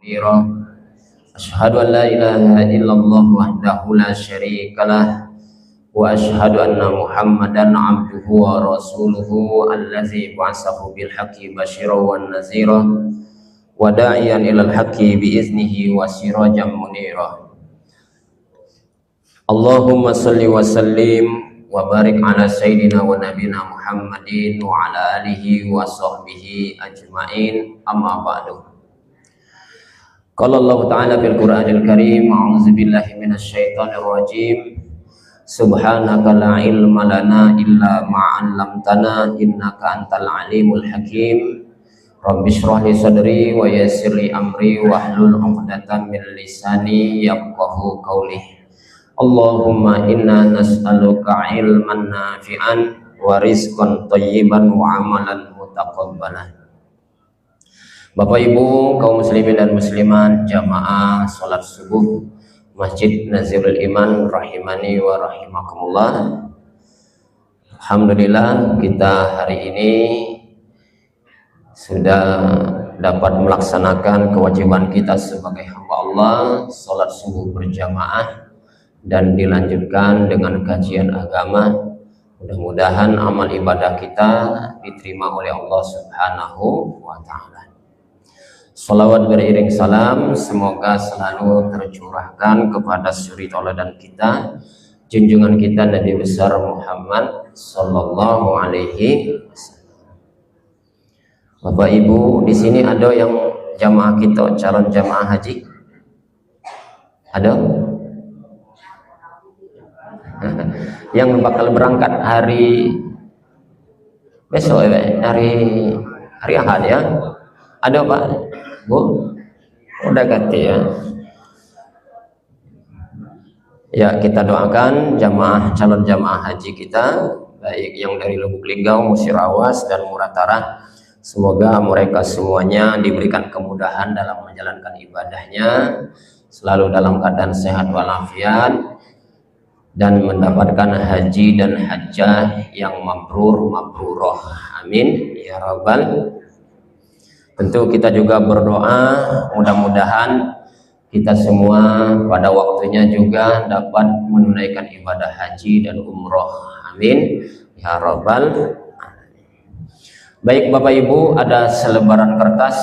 منيرا أشهد أن لا إله إلا الله وحده لا شريك له وأشهد أن محمدا عبده ورسوله الذي بعثه بالحق بشيرا ونذيرا وداعيا إلى الحق بإذنه وسراجا منيرا اللهم صل وسلم وبارك على سيدنا ونبينا محمد وعلى آله وصحبه أجمعين أما بعد قال الله تعالى في القرآن الكريم أعوذ بالله من الشيطان الرجيم سبحانك لا علم لنا إلا ما علمتنا إنك أنت العليم الحكيم رب اشرح لي صدري ويسر لي أمري واحلل عقدة من لساني يفقهوا قولي اللهم إنا نسألك علما نافعا ورزقا طيبا وعملا متقبلا. Bapak Ibu kaum muslimin dan muslimat jamaah salat subuh Masjid Nazirul Iman rahimani wa rahimakumullah. Alhamdulillah kita hari ini sudah dapat melaksanakan kewajiban kita sebagai hamba Allah, salat subuh berjamaah dan dilanjutkan dengan kajian agama. Mudah-mudahan amal ibadah kita diterima oleh Allah Subhanahu wa ta'ala. Salawat beriring salam semoga selalu tercurahkan kepada suri tauladan kita, junjungan kita Nabi besar Muhammad sallallahu alaihi wasallam. Bapak Ibu, di sini ada yang jamaah kita, calon jamaah haji? Ada? Yang bakal berangkat hari besok hari Ahad ya? Ada Pak? Bu? Udah ganti ya? Ya, kita doakan calon jamaah haji kita baik yang dari Lubuk Linggau, Musirawas dan Muratara, semoga mereka semuanya diberikan kemudahan dalam menjalankan ibadahnya, selalu dalam keadaan sehat walafiat dan mendapatkan haji dan hajjah yang mabrur-mabruroh. Amin ya rabbal. Tentu kita juga berdoa mudah-mudahan kita semua pada waktunya juga dapat menunaikan ibadah haji dan umroh. Amin ya rabbal. Baik Bapak Ibu, ada selebaran kertas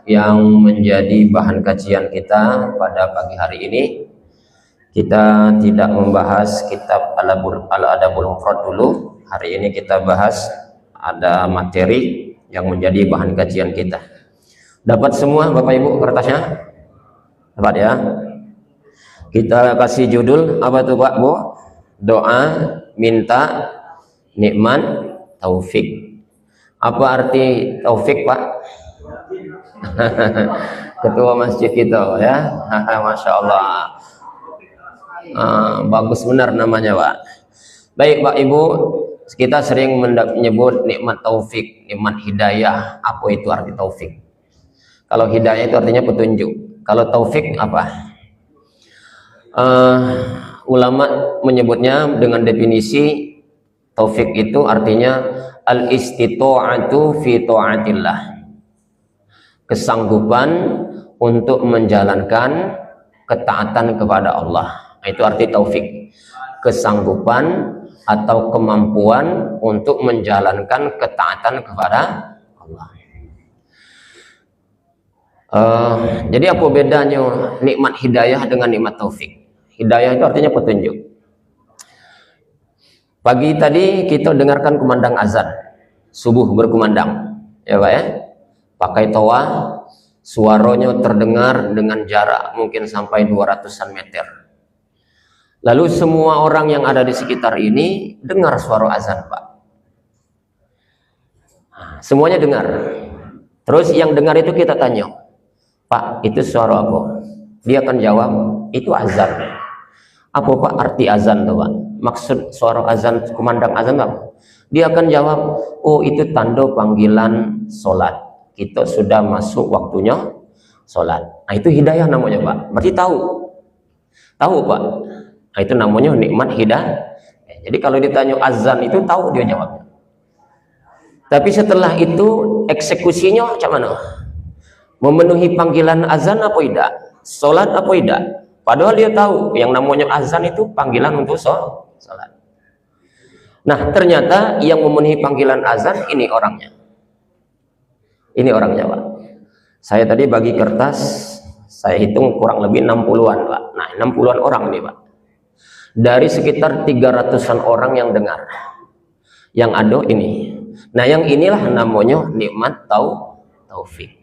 yang menjadi bahan kajian kita pada pagi hari ini. Kita tidak membahas kitab Al-Adabul Mufrad dulu. Hari ini kita bahas ada materi yang menjadi bahan kajian kita. Dapat semua Bapak Ibu kertasnya? Dapat ya? Kita kasih judul apa tuh Pak Bu? Doa minta nikmat taufik. Apa arti taufik Pak? Ketua masjid kita ya. Masya Allah. Bagus benar namanya Pak. Baik Pak Ibu, kita sering menyebut nikmat taufik, nikmat hidayah. Apa itu arti taufik? Kalau hidayah itu artinya petunjuk. Kalau taufik apa? Ulama menyebutnya dengan definisi taufik itu artinya al-istita'atu fi ta'atillah, kesanggupan untuk menjalankan ketaatan kepada Allah. Itu arti taufik, kesanggupan atau kemampuan untuk menjalankan ketaatan kepada Allah. Jadi apa bedanya nikmat hidayah dengan nikmat taufik? Hidayah itu artinya petunjuk. Pagi tadi kita dengarkan kumandang azan, subuh berkumandang, ya Pak ya, pakai toa, suaranya terdengar dengan jarak mungkin sampai 200-an meter. Lalu semua orang yang ada di sekitar ini dengar suara azan Pak. Semuanya dengar. Terus yang dengar itu kita tanya, Pak itu suara apa? Dia akan jawab, itu azan. Apa Pak arti azan tuh Pak? Maksud suara azan, kumandang azan Pak? Dia akan jawab, oh itu tanda panggilan sholat. Kita sudah masuk waktunya sholat. Nah itu hidayah namanya Pak. Berarti tahu. Tahu Pak. Nah, itu namanya nikmat hidayah. Jadi kalau ditanya azan itu tahu dia jawabnya. Tapi setelah itu eksekusinya macam mana? memenuhi panggilan azan apa tidak, sholat apa tidak. Padahal dia tahu yang namanya azan itu panggilan untuk sholat. Nah, ternyata yang memenuhi panggilan azan ini orangnya. Ini orangnya, Pak. Saya tadi bagi kertas, saya hitung kurang lebih 60-an, Pak. Nah, 60-an orang ini, Pak. Dari sekitar 300-an orang yang dengar. Yang ada ini. Nah, yang inilah namanya nikmat taufik.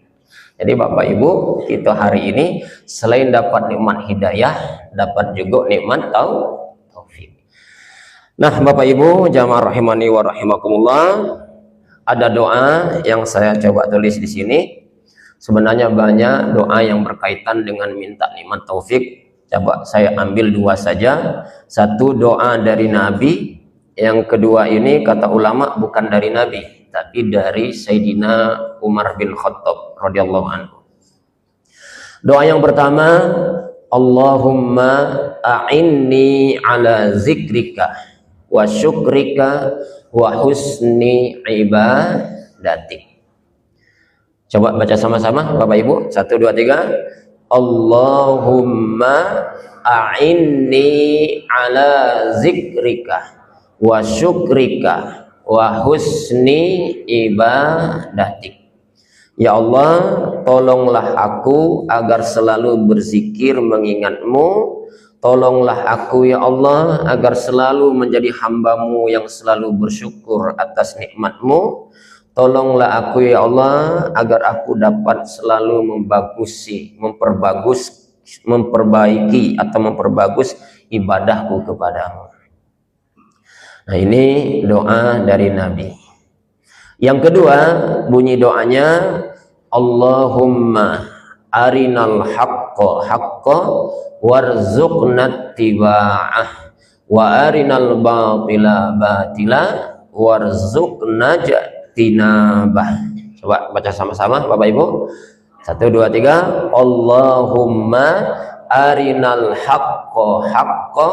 Jadi Bapak Ibu, kita hari ini selain dapat nikmat hidayah, dapat juga nikmat taufik. Nah, Bapak Ibu, jamaah rahimani wa rahimakumullah, ada doa yang saya coba tulis di sini. Sebenarnya banyak doa yang berkaitan dengan minta nikmat taufik. Coba saya ambil dua saja. Satu doa dari Nabi, yang kedua ini kata ulama bukan dari Nabi, tapi dari Sayyidina Umar bin Khattab radhiyallahu anhu. Doa yang pertama, Allahumma a'inni ala zikrika wa syukrika wa husni ibadatik. Coba baca sama-sama Bapak Ibu. 1, 2, 3. Allahumma a'inni ala zikrika wa syukrika wa husni ibadatik. Ya Allah, tolonglah aku agar selalu berzikir mengingat-Mu. Tolonglah aku ya Allah agar selalu menjadi hamba-Mu yang selalu bersyukur atas nikmat-Mu. Tolonglah aku ya Allah agar aku dapat selalu memperbaiki atau memperbagus ibadahku kepadamu. Nah, ini doa dari Nabi. Yang kedua, bunyi doanya, Allahumma arinal haqqa haqqa warzuqna tiba'ah wa arinal batila batila warzuqna tinabah. Coba baca sama-sama Bapak Ibu. 1, 2, 3. Allahumma arinal haqqa haqqa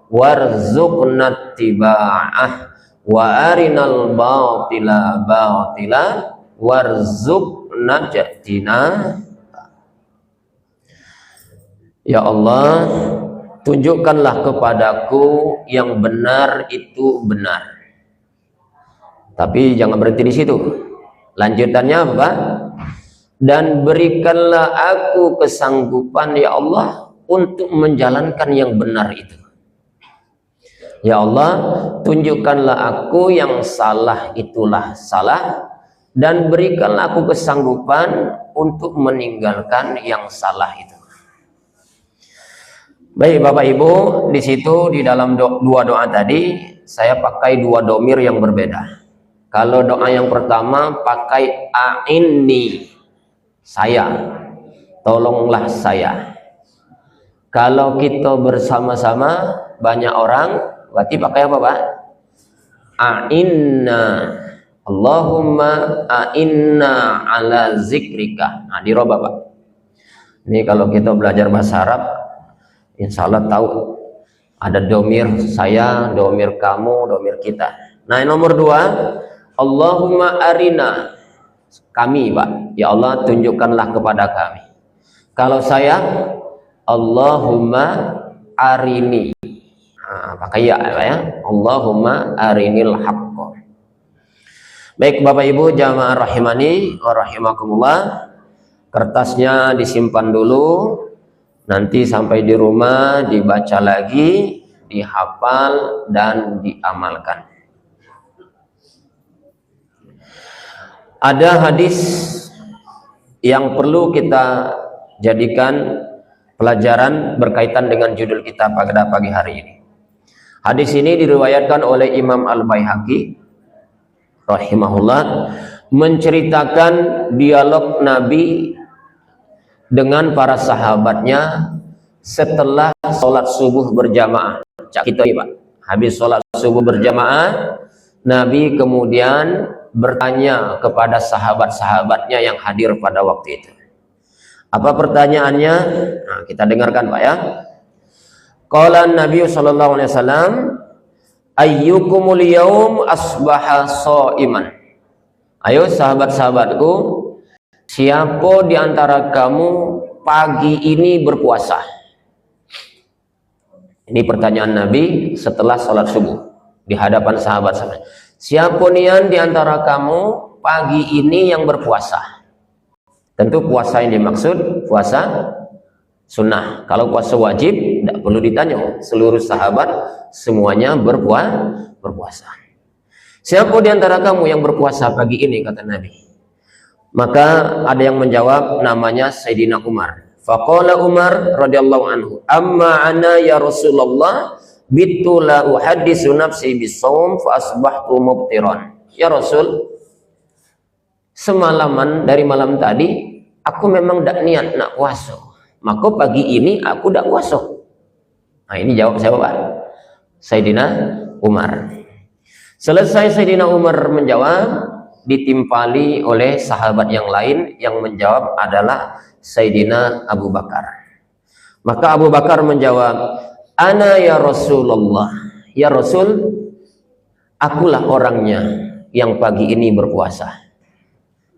warzuqna tiba'ah wa arinal batila batila warzuqna tinabah. Ya Allah, tunjukkanlah kepadaku yang benar itu benar. Tapi jangan berhenti di situ. Lanjutannya apa? Dan berikanlah aku kesanggupan ya Allah untuk menjalankan yang benar itu. Ya Allah, tunjukkanlah aku yang salah itulah salah, dan berikanlah aku kesanggupan untuk meninggalkan yang salah itu. Baik Bapak Ibu, di situ di dalam dua doa tadi saya pakai dua domir yang berbeda. Kalau doa yang pertama pakai a'inni, saya, tolonglah saya. Kalau kita bersama-sama banyak orang, berarti pakai apa Pak? A'inna, Allahumma a'inna ala zikrika. Nah, dirobah Pak. Ini kalau kita belajar bahasa Arab, insya Allah tahu ada domir saya, domir kamu, domir kita. Nah, yang nomor 2, Allahumma arina, kami Pak, ya Allah tunjukkanlah kepada kami. Kalau saya, Allahumma arini, nah, pakai ya, ya, Allahumma arinil haqqa. Baik Bapak Ibu jamaah rahimani wa rahimakumullah, kertasnya disimpan dulu, nanti sampai di rumah dibaca lagi, dihafal dan diamalkan. Ada hadis yang perlu kita jadikan pelajaran berkaitan dengan judul kita pada pagi hari ini. Hadis ini diriwayatkan oleh Imam Al-Baihaqi rahimahullah, menceritakan dialog Nabi dengan para sahabatnya setelah sholat subuh berjamaah. Kita Pak, habis sholat subuh berjamaah, Nabi kemudian bertanya kepada sahabat-sahabatnya yang hadir pada waktu itu. Apa pertanyaannya? Nah, kita dengarkan Pak ya. Qala Nabi sallallahu alaihi wasallam, ayyukumul yaum asbaha shaiman. Ayo sahabat-sahabatku, siapa di antara kamu pagi ini berpuasa? Ini pertanyaan Nabi setelah sholat subuh di hadapan sahabat-sahabat. Siapa nian di antara kamu pagi ini yang berpuasa? Tentu puasa yang dimaksud puasa sunnah. Kalau puasa wajib tidak perlu ditanya, seluruh sahabat semuanya berpuasa. Siapa di antara kamu yang berpuasa pagi ini, kata Nabi? Maka ada yang menjawab, namanya Sayyidina Umar. Faqala Umar radhiyallahu anhu, amma ana ya Rasulullah bitu la uhaddisu nafsi bisawm fa asbahtu mubtiran. Ya Rasul, semalaman dari malam tadi aku memang tidak niat nak puasa, maka pagi ini aku tidak puasa. Nah, ini jawab siapa, Pak? Sayyidina Umar. Selesai Sayyidina Umar menjawab, ditimpali oleh sahabat yang lain, yang menjawab adalah Sayyidina Abu Bakar. Maka Abu Bakar menjawab, ana ya Rasulullah, ya Rasul, akulah orangnya yang pagi ini berpuasa.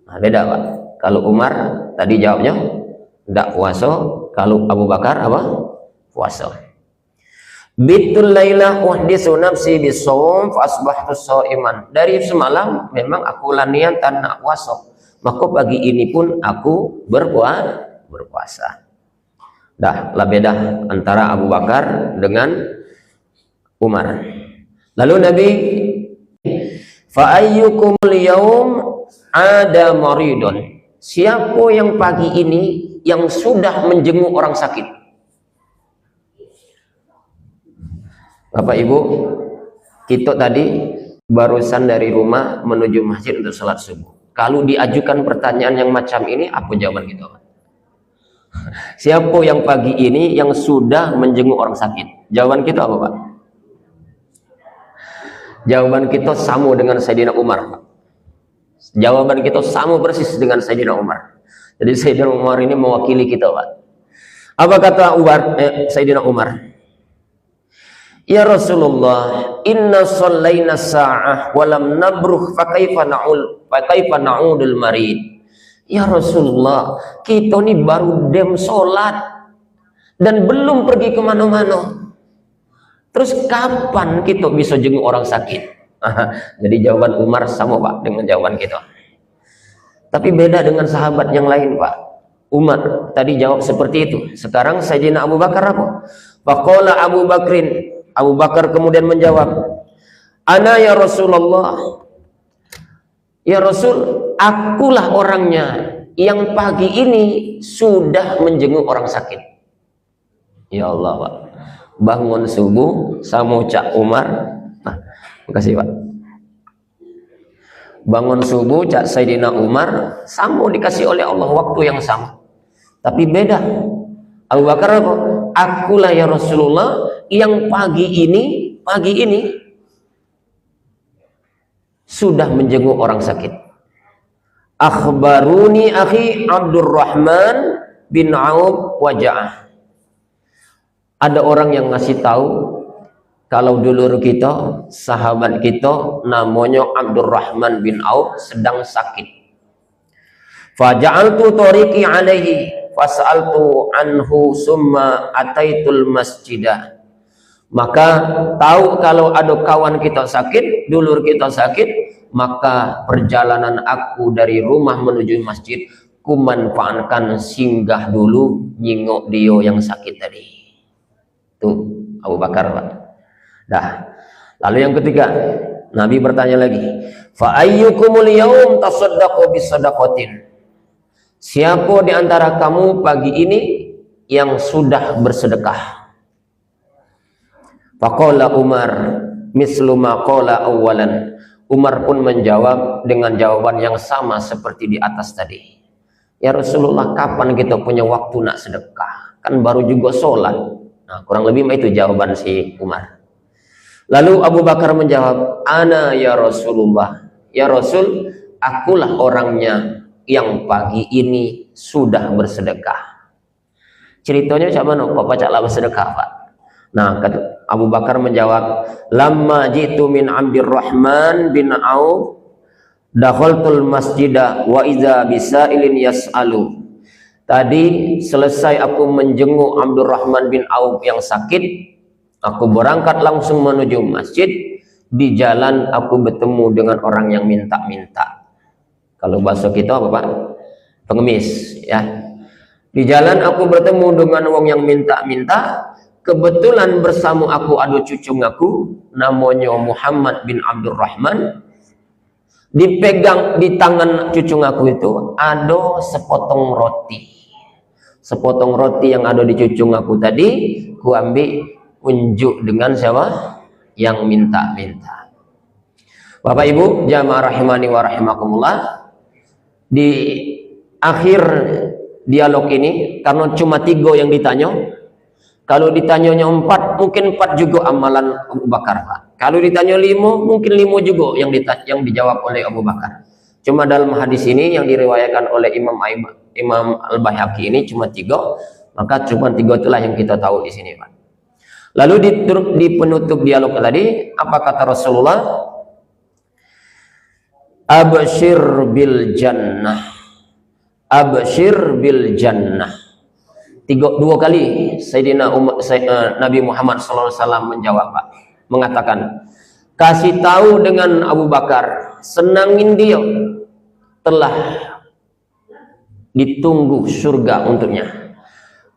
Nah, beda, Pak. Kalau Umar tadi jawabnya tidak puasa, kalau Abu Bakar apa? Puasa. Bitul lailah uhditsu nafsi bisawm fa asbahtu shaiman. Dari semalam memang aku laniatan nak puasa, maka pagi ini pun aku berpuasa. Dah lah beda antara Abu Bakar dengan Umar. Lalu Nabi, fa ayyukumul yaum ada maridun. Siapa yang pagi ini yang sudah menjenguk orang sakit? Bapak Ibu, kita tadi barusan dari rumah menuju masjid untuk sholat subuh. Kalau diajukan pertanyaan yang macam ini, apa jawaban kita? Siapa yang pagi ini yang sudah menjenguk orang sakit? Jawaban kita apa, Pak? Jawaban kita sama dengan Sayyidina Umar, Pak. Jawaban kita sama persis dengan Sayyidina Umar. Jadi Sayyidina Umar ini mewakili kita, Pak. Apa kata Sayyidina Umar? Ya Rasulullah, inna sallaina sa'ah walam nabruh fa kaifa na'udul marid. Ya Rasulullah, kita ini baru dem sholat dan belum pergi kemana-mana. Terus kapan kita bisa jenguk orang sakit? Jadi jawaban Umar sama, Pak, dengan jawaban kita. Tapi beda dengan sahabat yang lain, Pak. Umar tadi jawab seperti itu. Sekarang Sayyidina Abu Bakar apa? Faqala Abu Bakrin. Abu Bakar kemudian menjawab, ana ya Rasulullah, ya Rasul, akulah orangnya yang pagi ini sudah menjenguk orang sakit. Ya Allah, Pak. Bangun subuh sama Cak Umar. Nah, makasih, Pak. Bangun subuh Cak Sayyidina Umar sama dikasih oleh Allah waktu yang sama. Tapi beda. Abu Bakar apa? Akulah ya Rasulullah yang pagi ini sudah menjenguk orang sakit. Akhbaruni akhi Abdurrahman bin Auf waja'ah. Ada orang yang ngasih tahu kalau dulur kita, sahabat kita namanya Abdurrahman bin Auf sedang sakit. Faja'altu tariqi alaihi fas'altu anhu summa ataitul masjidah. Maka tahu kalau ada kawan kita sakit, dulur kita sakit, maka perjalanan aku dari rumah menuju masjid kumanfaatkan singgah dulu nyingok dia yang sakit tadi. Tuh Abu Bakar, Pak. Dah. Lalu yang ketiga, Nabi bertanya lagi, fa ayyukumul yaum tasaddaqu bisadaqatin. Siapa di antara kamu pagi ini yang sudah bersedekah? Faqala Umar mislu ma qala awalan. Umar pun menjawab dengan jawaban yang sama seperti di atas tadi. Ya Rasulullah, kapan kita punya waktu nak sedekah? Kan baru juga sholat. Nah, kurang lebih itu jawaban si Umar. Lalu Abu Bakar menjawab, ana ya Rasulullah, ya Rasul, akulah orangnya yang pagi ini sudah bersedekah. Ceritanya macam mana kok pacaklah bersedekah, Pak? Nah, Abu Bakar menjawab, lamma jitu min Abdurrahman bin Auf, dakhaltul masjidah wa idza bisailin yas'alu. Tadi selesai aku menjenguk Abdurrahman bin Auf yang sakit, aku berangkat langsung menuju masjid. Di jalan aku bertemu dengan orang yang minta-minta. Kalau bahasa kita apa Pak? Pengemis ya. Di jalan aku bertemu dengan orang yang minta-minta. Kebetulan bersama aku ada cucung aku, namanya Muhammad bin Abdurrahman. Dipegang di tangan cucung aku itu ada sepotong roti. Sepotong roti yang ada di cucung aku tadi, ku ambil unjuk dengan siapa? Yang minta-minta. Bapak Ibu jamaah rahimani wa rahimakumullah, di akhir dialog ini, karena cuma 3 yang ditanya, kalau ditanyanya 4 mungkin 4 juga amalan Abu Bakar Pak. Kalau ditanya 5 mungkin 5 juga yang dijawab oleh Abu Bakar. Cuma dalam hadis ini yang diriwayatkan oleh Imam Al-Baihaqi ini cuma 3, maka cuma 3 itulah yang kita tahu di sini Pak. Lalu di penutup dialog tadi, apa kata Rasulullah? Absyir bil jannah. Absyir bil jannah. 2 kali Sayyidina Nabi Muhammad SAW menjawab Pak, mengatakan, kasih tahu dengan Abu Bakar, senangin dia, telah ditunggu surga untuknya.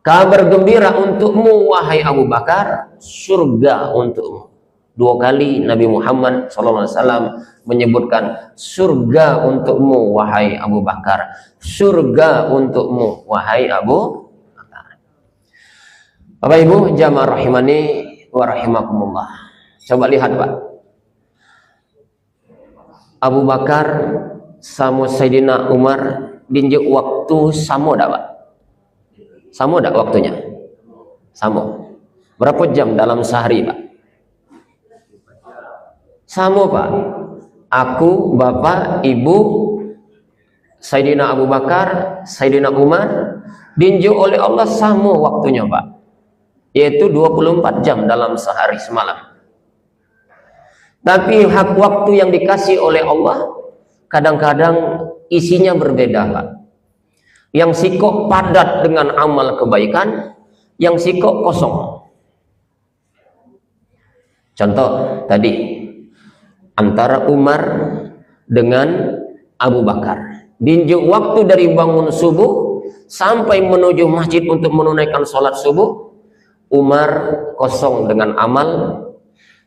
Kabar gembira untukmu wahai Abu Bakar, surga untukmu. 2 kali Nabi Muhammad SAW menyebutkan surga untukmu wahai Abu Bakar, surga untukmu wahai Abu Bakar. Bapak Ibu jamaah rahimani wa rahimakumullah, coba lihat Pak, Abu Bakar sama Sayyidina Umar dinjuk waktu sama dak Pak? Sama tak waktunya? Sama. Berapa jam dalam sehari Pak? Sama Pak. Aku, Bapak, Ibu, Sayyidina Abu Bakar, Sayyidina Umar dinjuk oleh Allah sama waktunya Pak, yaitu 24 jam dalam sehari semalam. Tapi hak waktu yang dikasih oleh Allah kadang-kadang isinya berbeda Pak. Yang sikok padat dengan amal kebaikan, yang sikok kosong. Contoh tadi antara Umar dengan Abu Bakar, dinjuk waktu dari bangun subuh sampai menuju masjid untuk menunaikan sholat subuh, Umar kosong dengan amal,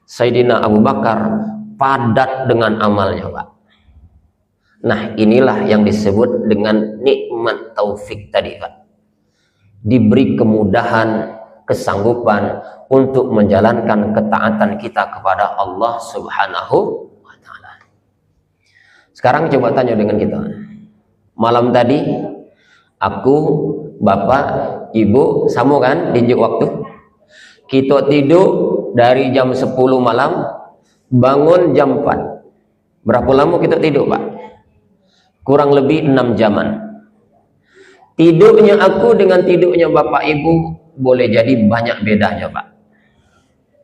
Sayyidina Abu Bakar padat dengan amalnya Pak. Nah inilah yang disebut dengan nikmat taufik tadi Pak. Diberi kemudahan, kesanggupan untuk menjalankan ketaatan kita kepada Allah Subhanahu wa Ta'ala. Sekarang coba tanya dengan kita, malam tadi aku, Bapak, Ibu sama kan dinjuk waktu? Kita tidur dari jam 10 malam, bangun jam 4. Berapa lama kita tidur Pak? Kurang lebih 6 jaman. Tidurnya aku dengan tidurnya Bapak Ibu boleh jadi banyak bedanya Pak.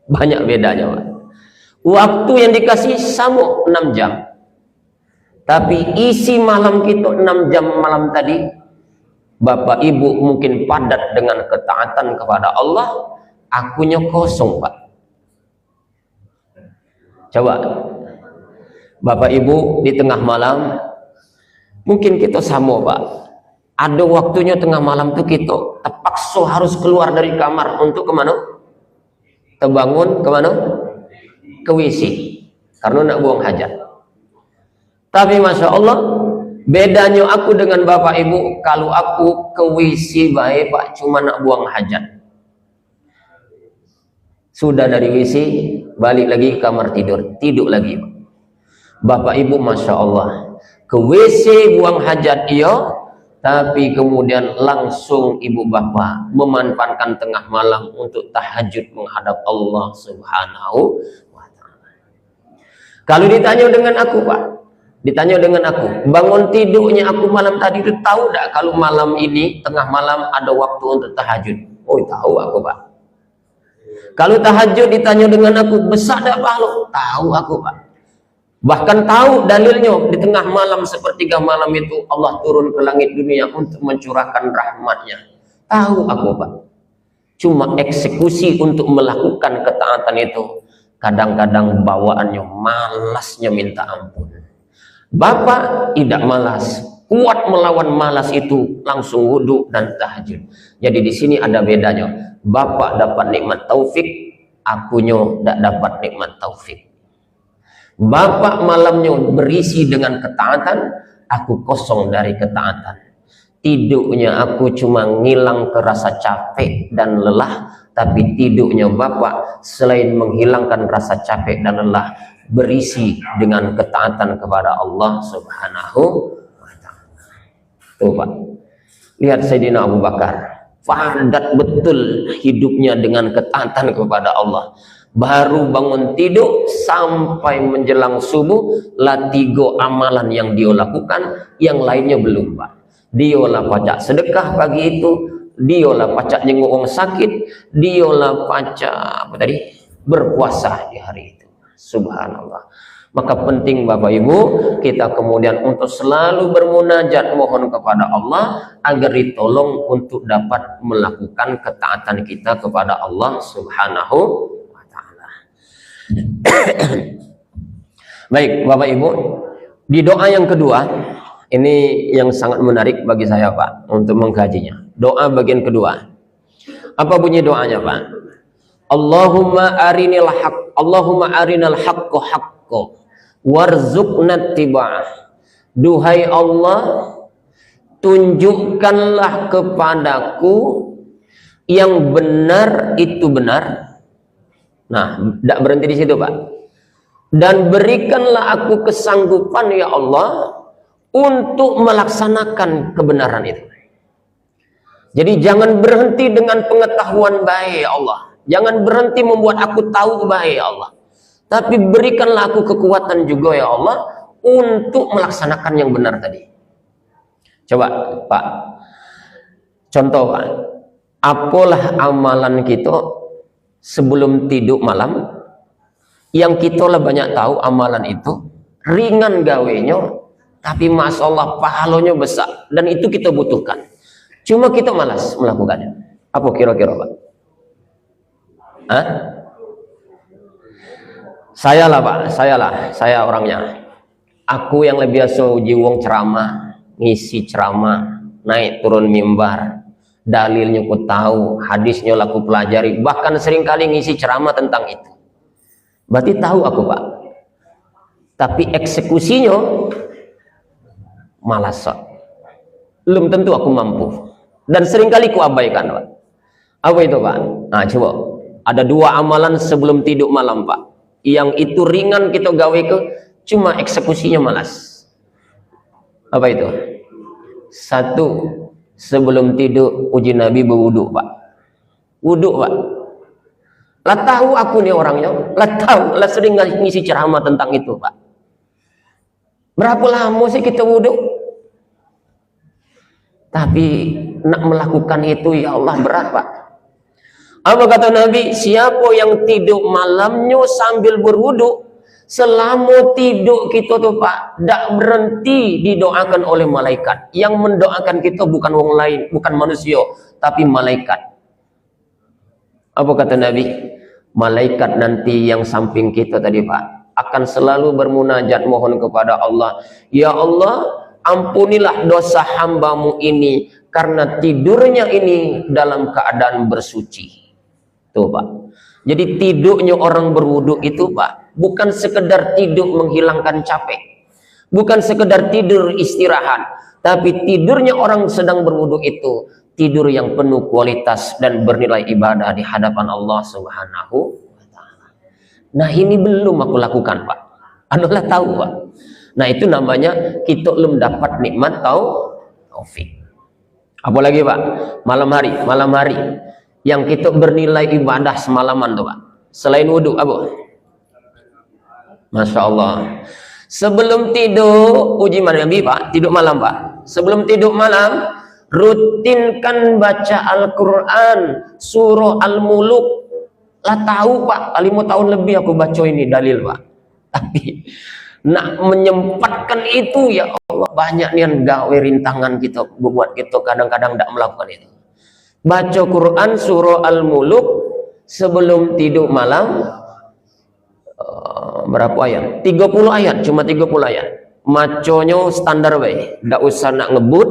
Banyak bedanya Pak. Waktu yang dikasih sama 6 jam. Tapi isi malam kita 6 jam malam tadi, Bapak Ibu mungkin padat dengan ketaatan kepada Allah, akunya kosong Pak. Coba Bapak Ibu di tengah malam, mungkin kita sama Pak, ada waktunya tengah malam tuh kita terpaksa harus keluar dari kamar untuk kemana? Terbangun kemana? Ke WC, karena nak buang hajat. Tapi Masya Allah, bedanya aku dengan Bapak Ibu, kalau aku ke WC baik Pak, cuma nak buang hajat. Sudah dari WC, balik lagi ke kamar tidur, tidur lagi Pak. Bapak Ibu Masya Allah, ke WC buang hajat iya, tapi kemudian langsung ibu bapak memanfaatkan tengah malam untuk tahajud menghadap Allah Subhanahu wa Ta'ala. Kalau ditanya dengan aku Pak, ditanya dengan aku, bangun tidurnya aku malam tadi itu tahu tak kalau malam ini tengah malam ada waktu untuk tahajud? Oh tahu aku Pak. Kalau tahajud ditanya dengan aku, besar tak pahala? Tahu aku Pak. Bahkan tahu dalilnya, di tengah malam sepertiga malam itu Allah turun ke langit dunia untuk mencurahkan rahmatnya. Tahu aku Pak. Cuma eksekusi untuk melakukan ketaatan itu kadang-kadang bawaannya malasnya minta ampun. Bapak tidak malas, kuat melawan malas itu langsung wudhu dan tahajud. Jadi di sini ada bedanya. Bapak dapat nikmat taufik, akunya tidak dapat nikmat taufik. Bapak malamnya berisi dengan ketaatan, aku kosong dari ketaatan. Tidurnya aku cuma ngilang ke rasa capek dan lelah, tapi tidurnya Bapak selain menghilangkan rasa capek dan lelah, berisi dengan ketaatan kepada Allah Subhanahu wa ta'ala. Tuh Pak, lihat Sayyidina Abu Bakar, padat betul hidupnya dengan ketaatan kepada Allah. Baru bangun tidur sampai menjelang subuh, lah 3 amalan yang dia lakukan, yang lainnya belum Pak. Dialah pacak sedekah pagi itu, dialah pacak jenguk orang sakit, dialah pacak apa tadi, berpuasa di hari itu. Subhanallah. Maka penting Bapak Ibu, kita kemudian untuk selalu bermunajat mohon kepada Allah agar ditolong untuk dapat melakukan ketaatan kita kepada Allah Subhanahu wa ta'ala. Baik Bapak Ibu, di doa yang kedua, ini yang sangat menarik bagi saya Pak untuk mengkajinya. Doa bagian kedua. Apa bunyi doanya Pak? Allahumma arinal haqq, Allahumma arinal haqqo haqqo warzuqna tiba'ah. Duhai Allah, tunjukkanlah kepadaku yang benar itu benar. Nah, tidak berhenti di situ Pak. Dan berikanlah aku kesanggupan ya Allah untuk melaksanakan kebenaran itu. Jadi jangan berhenti dengan pengetahuan baik ya Allah. Jangan berhenti membuat aku tahu baik ya Allah. Tapi berikanlah aku kekuatan juga ya Allah untuk melaksanakan yang benar tadi. Coba Pak, contoh Pak, apalah amalan kita sebelum tidur malam yang kita lah banyak tahu amalan itu ringan gawenya, tapi masya Allah pahalanya besar dan itu kita butuhkan. Cuma kita malas melakukannya. Apa kira-kira Pak? Hah? Saya lah Pak, saya orangnya. Aku yang lebih biasa jiwong ceramah, ngisi ceramah, naik turun mimbar, dalilnya ku tahu, hadisnya aku pelajari, bahkan seringkali ngisi ceramah tentang itu. Berarti tahu aku Pak. Tapi eksekusinya malas. Belum tentu aku mampu. Dan seringkali ku abaikan Pak. Apa itu Pak? Nah coba. Ada 2 amalan sebelum tidur malam Pak. Yang itu ringan kita gawe ke, cuma eksekusinya malas. Apa itu? 1, sebelum tidur uji Nabi berwudu Pak. Wudu Pak. Lah tahu aku nih orangnya, lah tahu, lah sering ngisi ceramah tentang itu Pak. Berapa lama sih kita wudu? Tapi nak melakukan itu ya Allah berat Pak. Apa kata Nabi? Siapa yang tidur malamnya sambil berwudu, selama tidur kita tuh Pak, tidak berhenti didoakan oleh malaikat. Yang mendoakan kita bukan orang lain, bukan manusia, tapi malaikat. Apa kata Nabi? Malaikat nanti yang samping kita tadi Pak akan selalu bermunajat mohon kepada Allah, ya Allah ampunilah dosa hambamu ini karena tidurnya ini dalam keadaan bersuci. Tuh Pak. Jadi tidurnya orang berwudu itu Pak bukan sekedar tidur menghilangkan capek, bukan sekedar tidur istirahat, tapi tidurnya orang sedang berwudu itu tidur yang penuh kualitas dan bernilai ibadah di hadapan Allah Subhanahu wa ta'ala. Nah ini belum aku lakukan Pak. Anulah tahu Pak. Nah itu namanya kita belum dapat nikmat taufik. Apalagi Pak, malam hari yang kita bernilai ibadah semalaman tuh Pak. Selain wudhu apa? Masya Allah. Sebelum tidur uji Nabi Pak, tidur malam Pak. Sebelum tidur malam rutinkan baca Al-Quran surah Al-Muluk. Lah tahu Pak, 5 tahun lebih aku baca ini dalil Pak. Tapi nak menyempatkan itu, ya Allah, banyak nih yang gawe rintangan kita buat kita kadang-kadang tidak melakukan itu. Baca Quran surah Al-Muluk sebelum tidur malam, berapa ayat? 30 ayat, cuma 30 ayat. Maconyo standar baik, tidak usah nak ngebut,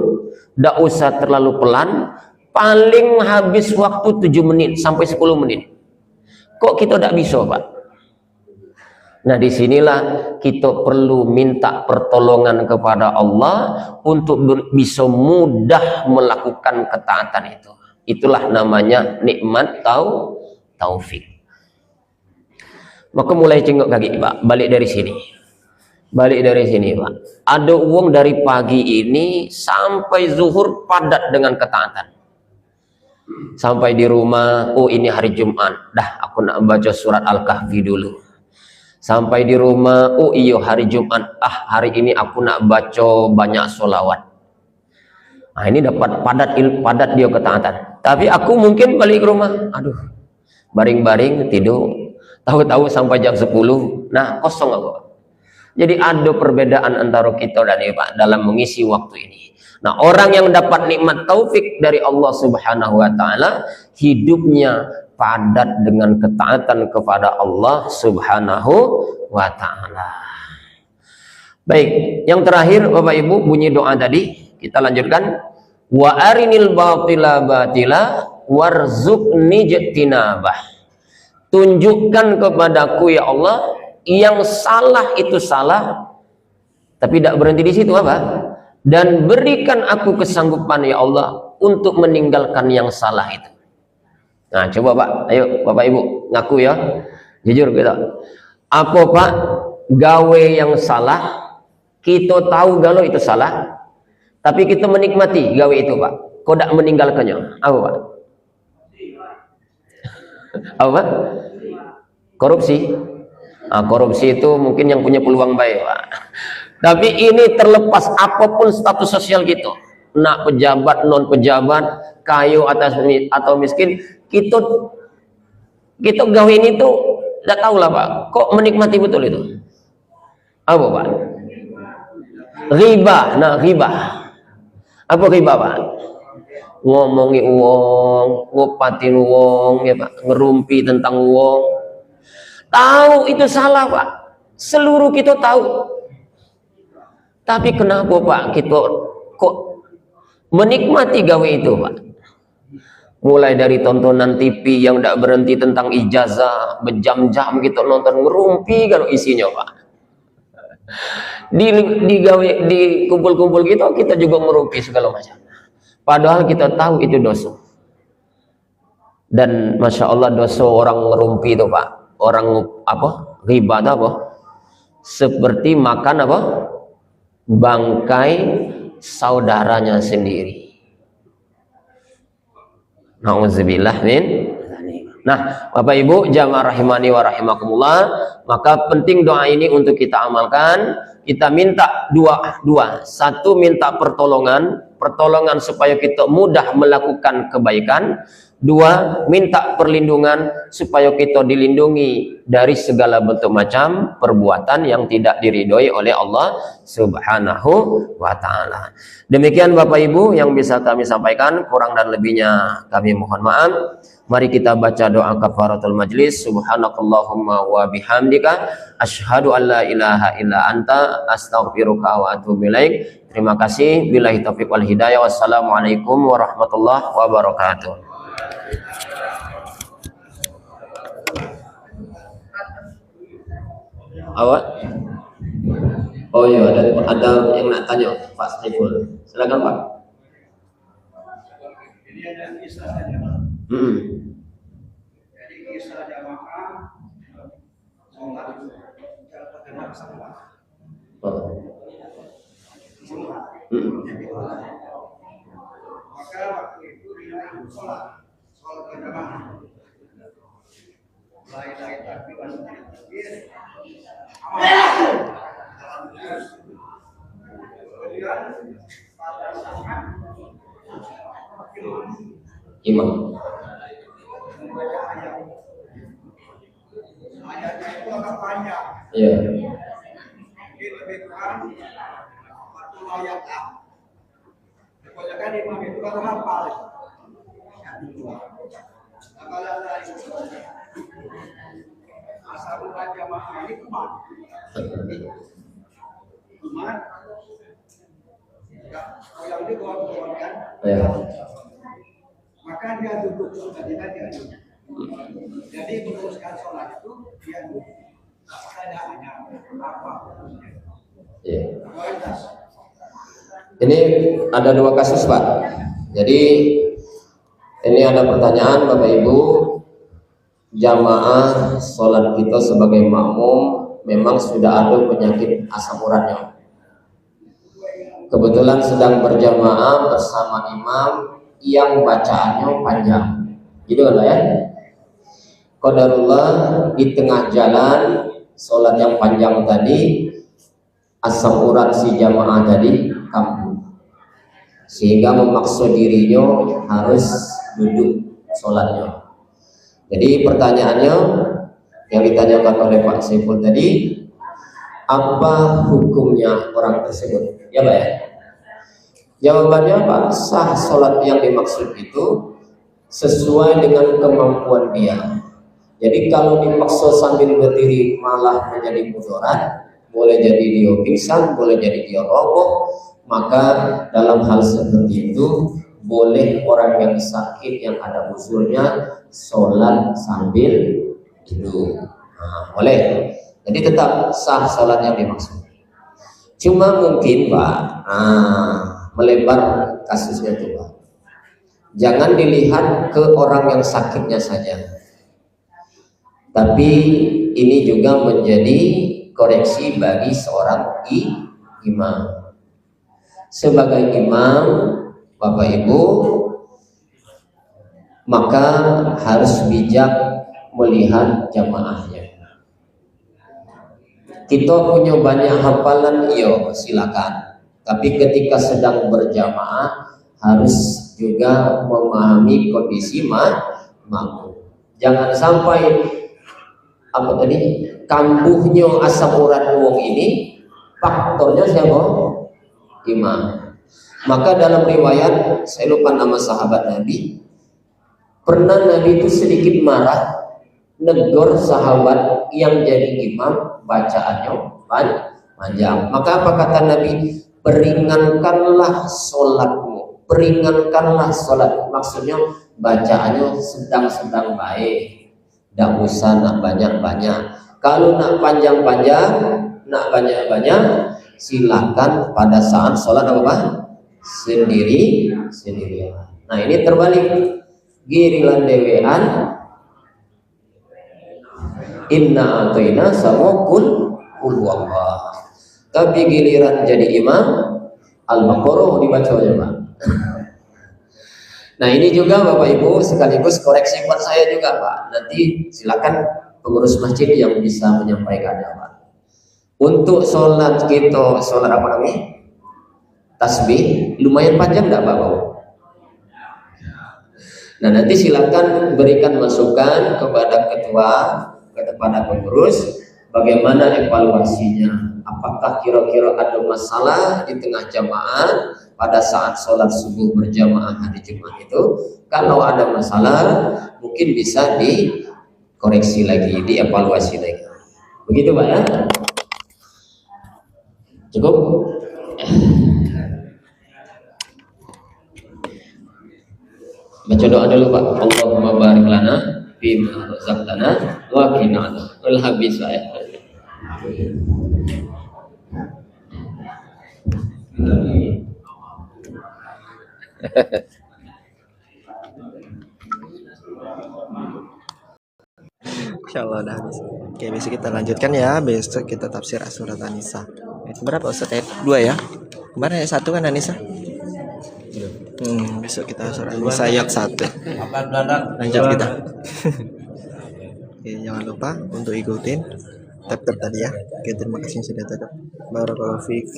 tidak usah terlalu pelan, paling habis waktu 7 menit sampai 10 menit. Kok kita tidak bisa, Pak? Nah, disinilah kita perlu minta pertolongan kepada Allah untuk bisa mudah melakukan ketaatan itu. Itulah namanya nikmat taufik. Maka mulai cengok kaki, Pak. Balik dari sini, Pak. Ada uang dari pagi ini sampai zuhur padat dengan ketaatan. Sampai di rumah, oh ini hari Jumat, dah aku nak baca surat Al-Kahfi dulu. Sampai di rumah, oh iyo hari Jumat, hari ini aku nak baca banyak solawat. Nah, ini dapat padat dia ketaatan. Tapi aku mungkin balik ke rumah, aduh, baring-baring tidur, tahu-tahu sampai jam 10, nah kosong aku. Jadi ada perbedaan antara kita dan Pak dalam mengisi waktu ini. Nah, orang yang dapat nikmat taufik dari Allah Subhanahu wa taala, hidupnya padat dengan ketaatan kepada Allah Subhanahu wa taala. Baik, yang terakhir Bapak Ibu, bunyi doa tadi, kita lanjutkan. Wa arinil batila batila warzuqni jtinabah. Tunjukkan kepadaku ya Allah yang salah itu salah, tapi tidak berhenti di situ, apa? Dan berikan aku kesanggupan ya Allah untuk meninggalkan yang salah itu. Nah, coba Pak, ayo Bapak Ibu ngaku ya, jujur kita. Apa Pak gawe yang salah? Kita tahu kalau itu salah, tapi kita menikmati gawe itu Pak. Kok tidak meninggalkannya? Apa Pak? Apa Pak? Korupsi. Nah, korupsi itu mungkin yang punya peluang baik Pak. Tapi ini terlepas apapun status sosial kita, nak pejabat, non pejabat, kayu atau miskin, kita gawe ini tuh tidak tahu lah Pak. Kok menikmati betul itu? Apa Pak? Riba. Nah, riba. Apa riba Pak? Ngomongi uang, ngopatin uang, ya Pak, ngerumpi tentang uang. Tahu itu salah Pak. Seluruh kita tahu. Tapi kenapa Pak kita kok menikmati gawe itu Pak? Mulai dari tontonan TV yang tidak berhenti tentang ijazah, berjam-jam kita nonton, ngerumpi kalau isinya Pak. Di kumpul-kumpul kita juga merumpi segala macam. Padahal kita tahu itu dosa. Dan Masya Allah dosa orang ngerumpi itu Pak, orang apa? Riba itu apa? Seperti makan apa? Bangkai saudaranya sendiri. Nauzubillah min. Nah, Bapak Ibu jamaah rahimani wa rahimakumullah, maka penting doa ini untuk kita amalkan. Kita minta dua. Satu, minta pertolongan supaya kita mudah melakukan kebaikan. Dua, minta perlindungan supaya kita dilindungi dari segala bentuk macam perbuatan yang tidak diridhoi oleh Allah Subhanahu wa taala. Demikian Bapak Ibu yang bisa kami sampaikan, kurang dan lebihnya kami mohon maaf. Mari kita baca doa kafaratul majlis. Subhanakallahumma wa bihamdika asyhadu an la ilaha illa anta astaghfiruka wa atubu ilaik. Terima kasih. Billahi taufiq wal hidayah. Wassalamualaikum warahmatullahi wabarakatuh. Awak? Oh iya, ada yang nak tanya Pak Saiful. Silakan Pak. Ini ada kisah saja Pak. Jadi kisah jamaah sholat bagaimana sama maka waktu itu dia sholat berjamaah. Lain-lain tapi kan kemudian pada saat imam membaca ayatnya itu agak panjang. iya. Mungkin menyebutkan satu ayat A. Kebanyakan imam itu kan hafal. Kalau ada asal jamaah ini kumat. Kumat. Yang itu kawan-kawan kan. Maka dia duduk tadi dia duduk. Jadi meneruskan sholat itu dia duduk. Pertanyaannya apa? Ini ada dua kasus, Pak. Jadi ini ada pertanyaan Bapak Ibu, jamaah sholat kita sebagai makmum memang sudah ada penyakit asam uratnya. Kebetulan sedang berjamaah bersama imam yang bacaannya panjang, gitu kan ya? Qadarullah di tengah jalan sholat yang panjang tadi, asam urat si jamaah tadi kambuh, sehingga memaksa dirinya harus duduk sholatnya. Jadi pertanyaannya yang ditanyakan oleh Pak Saiful tadi, apa hukumnya orang tersebut? Ya Pak ya. Jawabannya Pak, sah sholat yang dimaksud itu sesuai dengan kemampuan dia. Jadi kalau dipaksa sambil berdiri malah menjadi mudarat, boleh jadi dia pingsan, boleh jadi dia roboh, maka dalam hal seperti itu boleh orang yang sakit yang ada usulnya sholat sambil duduk. Nah, boleh. Jadi tetap sah sholat yang dimaksud. Cuma mungkin Pak, melebar kasusnya itu Pak. Jangan dilihat ke orang yang sakitnya saja, tapi ini juga menjadi koreksi bagi seorang imam. Sebagai imam, Bapak Ibu, maka harus bijak melihat jamaahnya. Kita punya banyak hafalan, iya silakan. Tapi ketika sedang berjamaah harus juga memahami kondisi makmum. Jangan sampai apa tadi kambuhnya asam urat wong ini faktornya siapa? Imam. Maka dalam riwayat, saya lupa nama sahabat Nabi, pernah Nabi itu sedikit marah negor sahabat yang jadi imam bacaannya panjang. Maka apa kata Nabi? Peringankanlah sholatmu, peringankanlah sholat. Maksudnya bacaannya sedang-sedang baik, tidak usah nak banyak-banyak. Kalau nak panjang-panjang, nak banyak-banyak, silakan pada saat sholat apa? Sendirian. Nah ini terbalik, girilan dewean, inna atoina sama kul Allah. Tapi giliran jadi imam, Al-Baqarah dibaca aja Pak. Nah ini juga Bapak Ibu sekaligus koreksi buat saya juga Pak. Nanti silakan pengurus masjid yang bisa menyampaikannya Pak. Untuk sholat kita, sholat apa namanya? Tasbih, lumayan panjang enggak Bapak? Nah nanti silakan berikan masukan kepada ketua, kepada pengurus, bagaimana evaluasinya. Apakah kira-kira ada masalah di tengah jamaah pada saat sholat subuh berjamaah hari Jumat itu? Kalau ada masalah, mungkin bisa dikoreksi lagi, dievaluasi lagi. Begitu Pak ya? Cukup? Baca doa dulu Pak. Allahumma barik lana bima razaqtana wa qina adzabannar. Habis Pak ya. Insyaallah udah habis. Oke, besok kita lanjutkan ya. Besok kita tafsir surat An-Nisa. Berapa Ustaz? 2 ya? Kemarin yang 1 kan An-Nisa? Besok kita surat An-Nisa ayat 1. Lanjut kita. Oke, jangan lupa untuk ikutin tab tadi ya. Oke, terima kasih sudah tonton. Barakallahu fiik.